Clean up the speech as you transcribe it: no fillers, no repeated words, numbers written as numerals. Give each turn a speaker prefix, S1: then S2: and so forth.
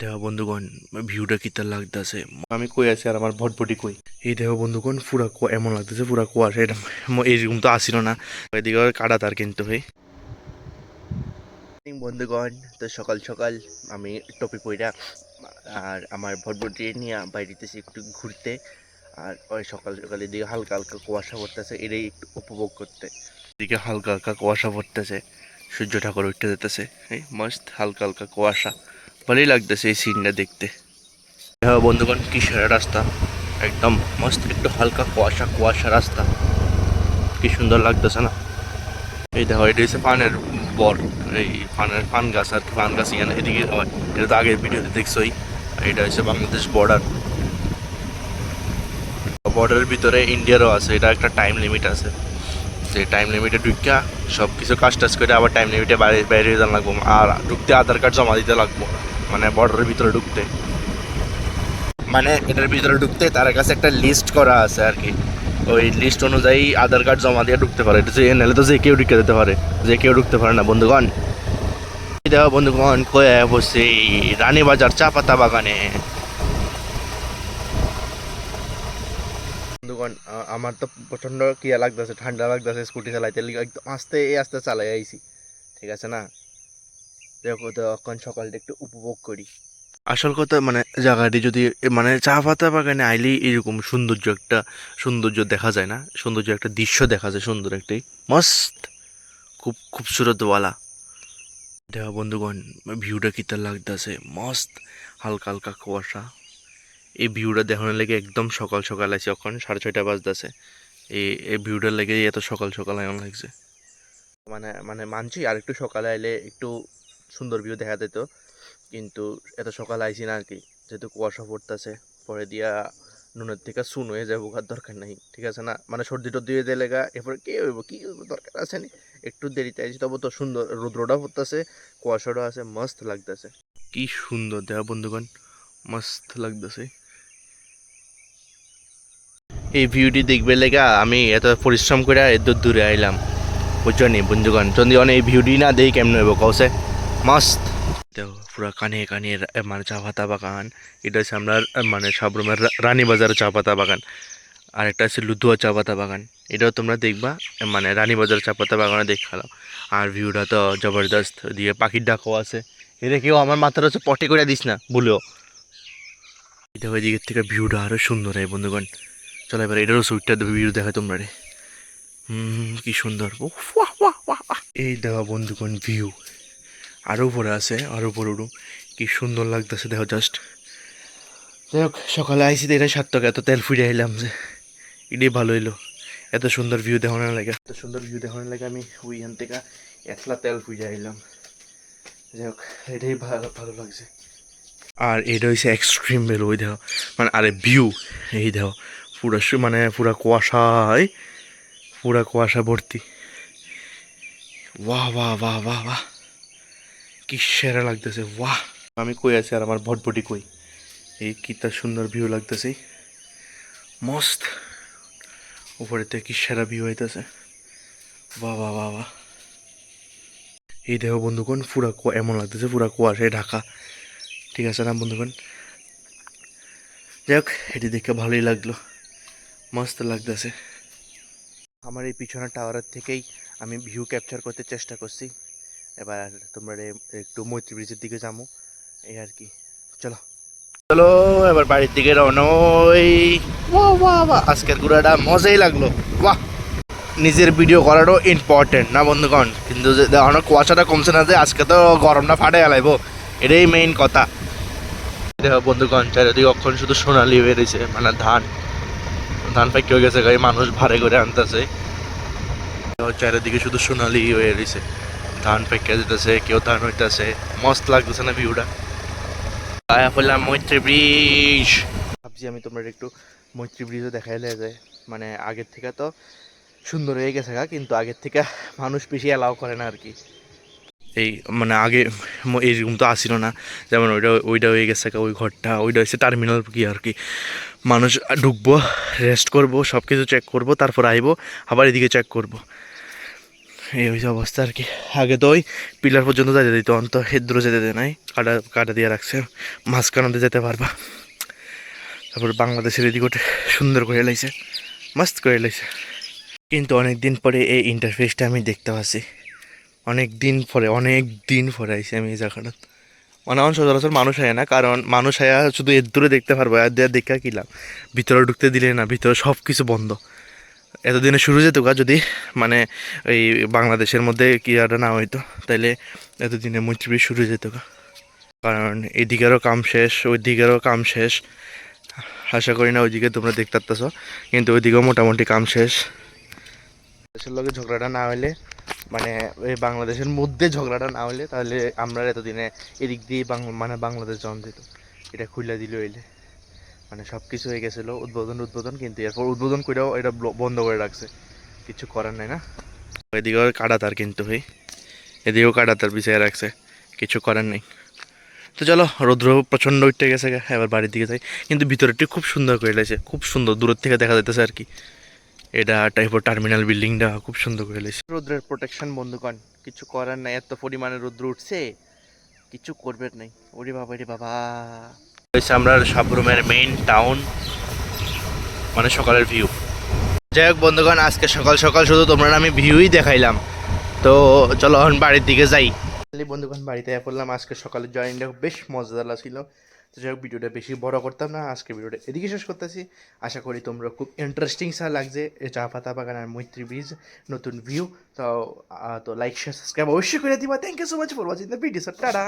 S1: দেখো বন্ধুগণ, ভিউটা কিতা লাগতেছে। আমি কই আছি আর আমার ভটভটি কই। এই দেখো বন্ধুগণ, পুরা এমন লাগতেছে, পুরা কুয়াশা। এটা এইরকম তো আসিল না, এদিকে কাটা তার কিন্তু ভাই। বন্ধুগণ, তো সকাল সকাল আমি টপি পইরা আর আমার ভটভটি নিয়ে বাইরেতেছি একটু ঘুরতে। আর ওই সকাল সকাল এদিকে হালকা হালকা কুয়াশা পড়তেছে, এটাই একটু উপভোগ করতে। এদিকে হালকা হালকা কুয়াশা পড়তেছে, সূর্য ঠাকুর উঠতে যেতেছে। এই মস্ত হালকা হালকা কুয়াশা, ভালোই লাগতেছে এই সিনটা দেখতে। হ্যাঁ বন্ধুগণ, কি সেরা রাস্তা, একদম মস্ত, একটু হালকা কুয়াশা কুয়াশা রাস্তা, কি সুন্দর লাগতেছে না। এই দেখো, এটা হচ্ছে পানের বর, এই পান গাছ আর কি, পান গাছ এখানে এদিকে হয়। এটা তো আগের ভিডিওতে দেখছোই। এটা হচ্ছে বাংলাদেশ বর্ডার, বর্ডারের ভিতরে ইন্ডিয়ারও আছে। এটা একটা টাইম লিমিট আছে, সেই টাইম লিমিটে ঢুকা সব কিছু কাজ টাজ করে আবার টাইম লিমিটে বাইরে বাইরে যেতে লাগবো। আর ঢুকতে আধার কার্ড জমা দিতে লাগবো, মানে বর্ডারের ভিতরে ঢুকতে। মানে এটার ভিতরে ঢুকতে তার কাছে একটা লিস্ট করা আছে আর কি, ওই লিস্ট অনুযায়ী আধার কার্ড জমা দিয়ে ঢুকতে পারে। এটা যে নাহলে তো যে কেউ ঢুকে যেতে পারে, যে কেউ ঢুকতে পারে না বন্ধুগণ। দেখো বন্ধুগণ, কয়ে বসে রানীবাজার চা পাতা বাগানে। বন্ধুগণ, আমার তো প্রচন্ড কিয়া লাগতেছে, ঠান্ডা লাগতেছে। স্কুটি চালাইতে একদম আস্তে আস্তে চালাই আইছি, ঠিক আছে না। দেখো তো এখন সকালটা একটু উপভোগ করি। আসল কথা মানে জায়গাটি যদি মানে চা পাতা বাগানে আইলেই এরকম সৌন্দর্য একটা সৌন্দর্য দেখা যায় না, সৌন্দর্য একটা দৃশ্য দেখা যায়, সুন্দর একটি মস্ত, খুব খুবসুরত ওয়ালা। দেখো বন্ধুগণ, ভিউটা কিতা লাগতেছে, মস্ত হালকা হালকা কুয়াশা। এই ভিউটা দেখানোর লেগে একদম সকাল সকাল আছে, এখন 6:30 বাজতেছে। এই ভিউটার লেগে এত সকাল সকাল এমন লাগছে। মানে মানে মানছি আর একটু সকালে আইলে একটু সুন্দর ভিউ দেখা যেত, কিন্তু এত সকালে আইছি না আর কি, যেহেতু কুয়াশা পড়তেছে। পরে দিয়া নুনের থেকে চুন হয়ে যাবো, আর দরকার নাই, ঠিক আছে না। মানে সর্দি টর্দি হয়ে দিলে গা এরপরে কে হইব, কি হইব, দরকার আছে নি। একটু দেরিতে আইছি, তবে তো সুন্দর রৌদ্রটা পড়তেছে, কুয়াশাটা আছে, মস্ত লাগতেছে। কি সুন্দর দেখা বন্ধুগণ, মস্ত লাগতেছে। এই ভিউটি দেখবে লেগা আমি এত পরিশ্রম করে এত দূরে আইলাম, বুঝছো নি বন্ধুগণ। যদি অনেক এই ভিউটি না দেই কেমন হইব কওছে, মস্ত। দেখো পুরা কানে কানে মানে চা পাতা বাগান। এটা হচ্ছে আমরা মানে সাবরুমের রানীবাজারের চা পাতা বাগান। আর একটা আছে লুধুয়া চা পাতা বাগান, এটাও তোমরা দেখবা, মানে রানীবাজার চা পাতা বাগানে দেখালাম। আর ভিউটা তো জবরদস্ত, দিয়ে পাখির ডাকও আছে। এটা কেউ আমার মাথার হচ্ছে পটে করে দিস না বলেও। এটা ওই দিকের থেকে ভিউটা আরো সুন্দর হয় বন্ধুগণ। চলো এবার এটারও সুইটটা ভিউ দেখায় তোমরা রে। কি সুন্দর, ও ওয়াহ ওয়াহ ওয়াহ ওয়াহ। এই দেখো বন্ধুগণ ভিউ, আরও উপরে আছে, আরও উপরে উঠুম, কি সুন্দর লাগতেছে দেখো জাস্ট। যাই হোক, সকালে আইসি তো এটা সার্থক, এত তেল ফুটে আইলাম যে এটাই ভালো হইলো। এত সুন্দর ভিউ দেখানোর লাগে, এত সুন্দর ভিউ দেখানোর লাগে আমি ওইখান থেকে একলা তেল ফুটে আইলাম। যাই হোক, এটাই ভালো ভালো লাগছে। আর এটা হচ্ছে এক্সট্রিম ভ্যালু, ওই দেখো মানে, আরে ভিউ এই দেখো, পুরা মানে পুরা কুয়াশায়, পুরা কুয়াশা ভর্তি। বাহ বাহ বাহ বাহ বাহ, কি সেরা লাগতেছে, বাহ। আমি কই আছি আর আমার ভটভটি কই। এই কিতা সুন্দর ভিউ লাগতেছে, মস্ত। উপরে থেকে কি সেরা ভিউ হইতেছে, বাহ বাহ বাহ বাহ। এই দেখো বন্ধুগণ, পুরা এমন লাগতেছে, পুরা কুয়াশায় ঢাকা, ঠিক আছে না বন্ধুগণ। যাই হোক, এটি দেখে ভালোই লাগলো, মস্ত লাগতেছে। আমার এই পিছনের টাওয়ারের থেকেই আমি ভিউ ক্যাপচার করতে চেষ্টা করছি। এবার তোমরা একটু মৈত্রী ব্রিজের দিকে যাবো, এই আর কি। চলো চলো এবার বাড়ির দিকে রওনা হই। বাহ বাহ বাহ, আজকের ঘোরাটা মজাই লাগলো, বাহ। নিজের ভিডিও করারও ইম্পর্টেন্ট না বন্ধুগণ, কিন্তু অনেক কুয়াশাটা কমছে না, যে আজকে তো গরমটা ফাটে গেলাইব, এটাই মেইন কথা। দেখো বন্ধুগণ, চারিদিকে অক্ষণ শুধু সোনালি বেরিয়েছে, মানে ধান ধান পাকি হয়ে গেছে, গাড়ি মানুষ ভাড়ে করে আনতেছে। চারিদিকে শুধু সোনালি হয়ে রয়েছে, ধান পেকে যেতেছে, কেউ ধান হইতেছে, মস্ত লাগতেছে না ভিউটা। আয়া বললাম মৈত্রী ব্রিজ, ভাবছি আমি তোমরা একটু মৈত্রী ব্রিজও দেখাইলে যায়। মানে আগের থেকে তো সুন্দর হয়ে গেছে গা, কিন্তু আগের থেকে মানুষ বেশি অ্যালাউ করে না আর কি। এই মানে আগে এইরকম তো আসিল না, যেমন ওইটা ওইটা হয়ে গেছে, ওই ঘরটা ওইটা হচ্ছে টার্মিনাল কি আর কি। মানুষ ঢুকবো, রেস্ট করবো, সব কিছু চেক করবো, তারপর আইবো, আবার এদিকে চেক করবো। এই হয়েছে অবস্থা আর কি। আগে তো ওই পিলার পর্যন্ত যেতে দিত, অন্ত হেদ্র যেতে দেয় নাই, কাটা কাটা দিয়ে রাখছে, মাঝখানতে যেতে পারবা। তারপর বাংলাদেশের এদিকে ওটা সুন্দর করে লাইছে, মস্ত করে লাইছে। কিন্তু অনেক দিন পরে এই ইন্টারফেসটা আমি দেখতে পাচ্ছি, অনেক দিন পরে আইসি আমি এই জায়গাটা। মানে আমার সচরাচর মানুষ হয় না, কারণ মানুষ আয়া শুধু এর দূরে দেখতে পারবো, আর দেওয়া দেখা কিলাম, ভিতরে ঢুকতে দিলে না, ভিতরে সব কিছু বন্ধ। এতদিনে শুরু যেত গা যদি মানে এই বাংলাদেশের মধ্যে কি আর না হইতো, তাইলে এতদিনে মৈত্রী শুরু যেত গা। কারণ এদিকেরও কাম শেষ, ওই দিকেরও কাম শেষ। আশা করি না ওইদিকে তোমরা দেখতে পারতেছ, কিন্তু ওইদিকেও মোটামুটি কাম শেষ। দেশের লগে ঝগড়াটা না হইলে, মানে এই বাংলাদেশের মধ্যে ঝগড়াটা না হইলে, তাহলে আমরা এতদিনে এদিক দিয়ে মানে বাংলাদেশ যাওয়া যেত। এটা খুলে দিল হইলে, মানে সব কিছু হয়ে গেছিলো উদ্বোধন, কিন্তু এরপর উদ্বোধন করেও এটা বন্ধ করে রাখছে, কিছু করার নাই না। এদিকেও কাটাতার কিন্তু ভাই, এদিকেও কাটাতার বিছিয়ে রাখছে, কিছু করার নেই। তো চলো, রৌদ্র প্রচণ্ড উঠে গেছে, এবার বাড়ির দিকে যাই। কিন্তু ভিতরটি খুব সুন্দর করে লাগছে, খুব সুন্দর দূরের থেকে দেখা যাইতেছে আর কি। এটা টাইপের টার্মিনাল বিল্ডিংটা খুব সুন্দর করে লাগছে। রৌদ্রের প্রোটেকশন বন্ধুগণ, কিছু করার নাই, এত পরিমাণে রৌদ্র উঠছে, কিছু করবেন নাই। ওরে বাবা রে বাবা, হয়েছে আমরা সাবরুমের মেইন টাউন, মানে সকালের ভিউ। যাই হোক বন্ধুগণ, আজকে সকাল সকাল শুধু তোমরা আমি ভিউই দেখাইলাম। তো চলো এখন বাড়ির দিকে যাই। বন্ধুগণ বাড়িতে পড়লাম, আজকে সকালের জার্নিটা বেশ মজাদার ছিল। তো যাই হোক, ভিডিওটা বেশি বড় করতাম না, আজকে ভিডিওটা এদিকে শেষ করতেছি। আশা করি তোমরা খুব ইন্টারেস্টিং লাগছে এই চা পাতা বাগান আর মৈত্রী ব্রিজ নতুন ভিউ। তো লাইক শেয়ার সাবস্ক্রাইব অবশ্যই করে দিবা। Thank you so much for watching the video. Tata.